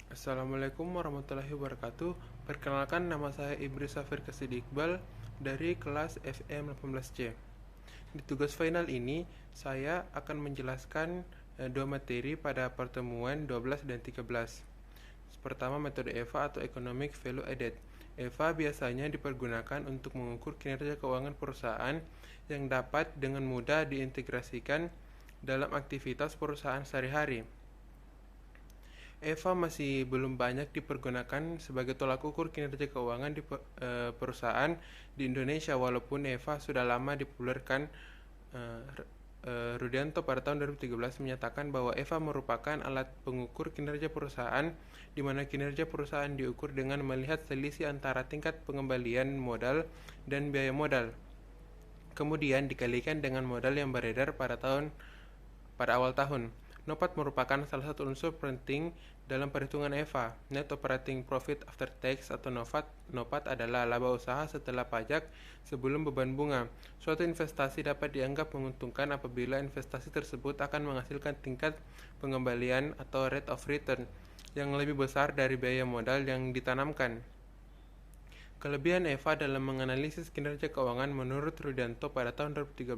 Assalamualaikum warahmatullahi wabarakatuh. Perkenalkan, nama saya Ibris Safir Kasidi Iqbal dari kelas FM 18C. Di tugas final ini, saya akan menjelaskan dua materi pada pertemuan 12 dan 13. Pertama, metode EVA atau Economic Value Added. EVA biasanya dipergunakan untuk mengukur kinerja keuangan perusahaan yang dapat dengan mudah diintegrasikan dalam aktivitas perusahaan sehari-hari. EVA masih belum banyak dipergunakan sebagai tolak ukur kinerja keuangan di perusahaan di Indonesia, walaupun EVA sudah lama dipopulerkan. Rudianto pada tahun 2013 menyatakan bahwa EVA merupakan alat pengukur kinerja perusahaan di mana kinerja perusahaan diukur dengan melihat selisih antara tingkat pengembalian modal dan biaya modal, kemudian dikalikan dengan modal yang beredar pada awal tahun. NOPAT merupakan salah satu unsur penting dalam perhitungan EVA. Net Operating Profit After Tax atau NOPAT adalah laba usaha setelah pajak sebelum beban bunga. Suatu investasi dapat dianggap menguntungkan apabila investasi tersebut akan menghasilkan tingkat pengembalian atau rate of return yang lebih besar dari biaya modal yang ditanamkan. Kelebihan EVA dalam menganalisis kinerja keuangan menurut Rudianto pada tahun 2013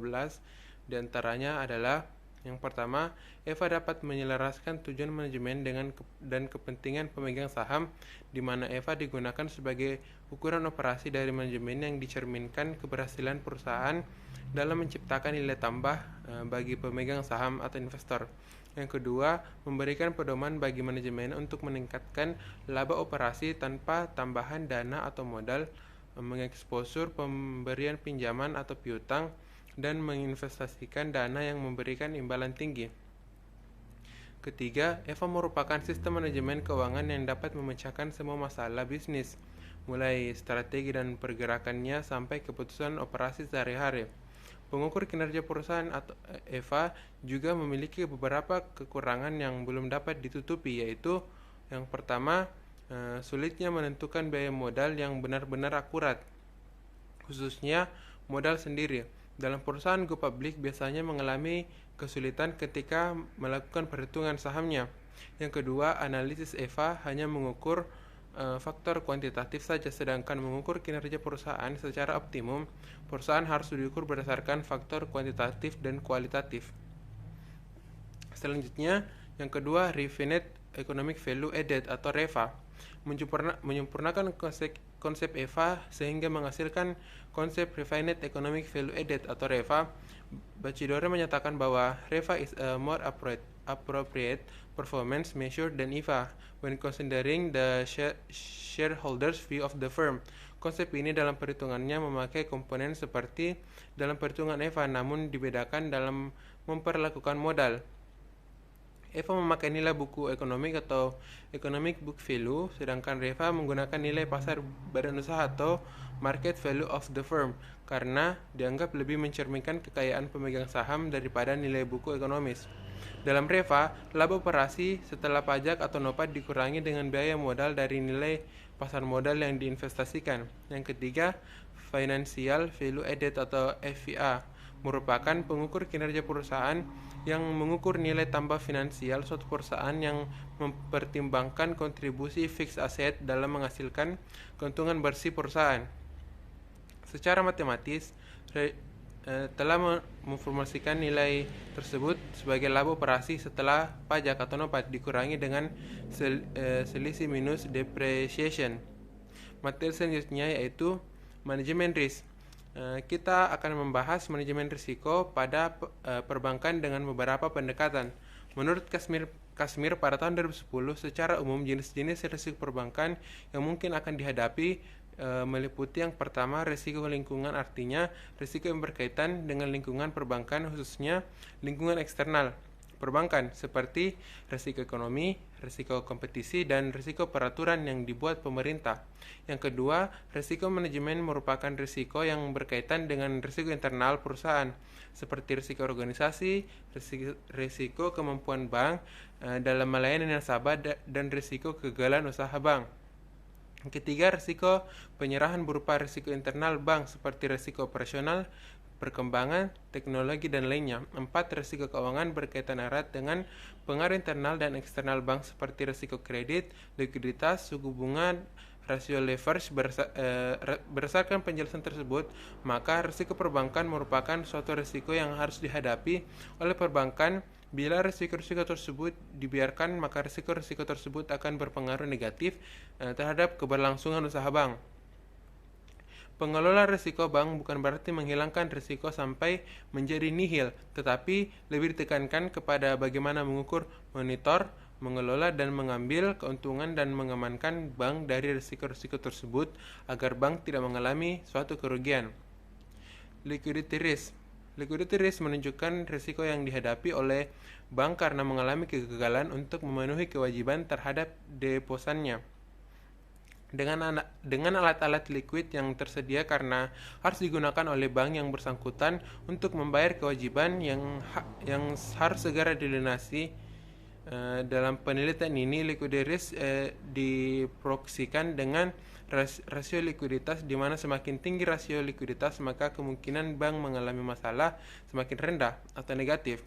diantaranya adalah: yang pertama, EVA dapat menyelaraskan tujuan manajemen dan kepentingan pemegang saham, di mana EVA digunakan sebagai ukuran operasi dari manajemen yang dicerminkan keberhasilan perusahaan dalam menciptakan nilai tambah bagi pemegang saham atau investor. Yang kedua, memberikan pedoman bagi manajemen untuk meningkatkan laba operasi tanpa tambahan dana atau modal, mengeksposur pemberian pinjaman atau piutang, dan menginvestasikan dana yang memberikan imbalan tinggi. Ketiga, EVA merupakan sistem manajemen keuangan yang dapat memecahkan semua masalah bisnis, mulai strategi dan pergerakannya sampai keputusan operasi sehari-hari. Pengukur kinerja perusahaan atau EVA juga memiliki beberapa kekurangan yang belum dapat ditutupi, yaitu: yang pertama, sulitnya menentukan biaya modal yang benar-benar akurat, khususnya modal sendiri. Dalam perusahaan go public biasanya mengalami kesulitan ketika melakukan perhitungan sahamnya. Yang kedua, analisis EVA hanya mengukur faktor kuantitatif saja, sedangkan mengukur kinerja perusahaan secara optimum, perusahaan harus diukur berdasarkan faktor kuantitatif dan kualitatif. Selanjutnya, yang kedua, Refined Economic Value Added atau REVA menyempurnakan konsep EVA sehingga menghasilkan konsep Refined Economic Value Added atau REVA. Bachidore menyatakan bahwa REVA is a more appropriate performance measure than EVA when considering the shareholders view of the firm. Konsep ini dalam perhitungannya memakai komponen seperti dalam perhitungan EVA, namun dibedakan dalam memperlakukan modal. EVA memakai nilai buku ekonomik atau Economic Book Value, sedangkan REVA menggunakan nilai pasar badan usaha atau Market Value of the Firm karena dianggap lebih mencerminkan kekayaan pemegang saham daripada nilai buku ekonomis. Dalam REVA, laba operasi setelah pajak atau NOPAT dikurangi dengan biaya modal dari nilai pasar modal yang diinvestasikan. Yang ketiga, Financial Value Added atau FVA merupakan pengukur kinerja perusahaan yang mengukur nilai tambah finansial suatu perusahaan yang mempertimbangkan kontribusi fixed asset dalam menghasilkan keuntungan bersih perusahaan. Secara matematis, telah memformulasikan nilai tersebut sebagai laba operasi setelah pajak atau NOPAT dikurangi dengan selisih minus depreciation. Materi selanjutnya yaitu manajemen risk. Kita akan membahas manajemen risiko pada perbankan dengan beberapa pendekatan. Menurut Kasmir pada tahun 2010, secara umum jenis-jenis risiko perbankan yang mungkin akan dihadapi meliputi: yang pertama, risiko lingkungan, artinya risiko yang berkaitan dengan lingkungan perbankan, khususnya lingkungan eksternal perbankan seperti risiko ekonomi, risiko kompetisi, dan risiko peraturan yang dibuat pemerintah. Yang kedua, risiko manajemen merupakan risiko yang berkaitan dengan risiko internal perusahaan seperti risiko organisasi, risiko kemampuan bank dalam melayani nasabah, dan risiko kegagalan usaha bank. Ketiga, risiko penyerahan berupa risiko internal bank seperti risiko operasional, perkembangan, teknologi, dan lainnya. 4. Risiko keuangan berkaitan erat dengan pengaruh internal dan eksternal bank seperti risiko kredit, likuiditas, suku bunga, rasio leverage. Berdasarkan penjelasan tersebut, maka risiko perbankan merupakan suatu risiko yang harus dihadapi oleh perbankan. Bila risiko-risiko tersebut dibiarkan, maka risiko-risiko tersebut akan berpengaruh negatif terhadap keberlangsungan usaha bank. Pengelola risiko bank bukan berarti menghilangkan risiko sampai menjadi nihil, tetapi lebih ditekankan kepada bagaimana mengukur, monitor, mengelola, dan mengambil keuntungan dan mengamankan bank dari risiko-risiko tersebut agar bank tidak mengalami suatu kerugian. Liquidity risk. Liquidity risk menunjukkan risiko yang dihadapi oleh bank karena mengalami kegagalan untuk memenuhi kewajiban terhadap deposannya. Dengan alat-alat liquid yang tersedia karena harus digunakan oleh bank yang bersangkutan untuk membayar kewajiban yang harus segera dilunasi. Dalam penelitian ini, liquidity risk diproyeksikan dengan rasio likuiditas, di mana semakin tinggi rasio likuiditas maka kemungkinan bank mengalami masalah semakin rendah atau negatif.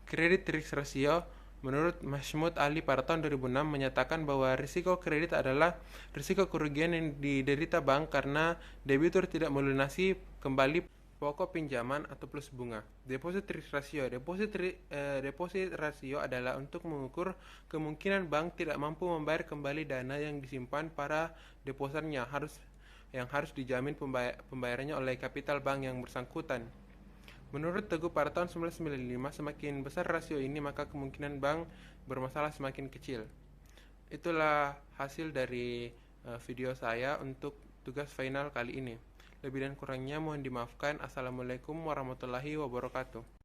Credit risk ratio menurut Mahmud Ali pada tahun 2006 menyatakan bahwa risiko kredit adalah risiko kerugian yang diderita bank karena debitur tidak melunasi kembali pokok pinjaman atau plus bunga. Deposit risk ratio. Deposit ratio adalah untuk mengukur kemungkinan bank tidak mampu membayar kembali dana yang disimpan para deposannya yang harus dijamin pembayarannya oleh kapital bank yang bersangkutan. Menurut Teguh pada tahun 1995, semakin besar rasio ini maka kemungkinan bank bermasalah semakin kecil. Itulah hasil dari video saya untuk tugas final kali ini. Lebih dan kurangnya mohon dimaafkan. Assalamualaikum warahmatullahi wabarakatuh.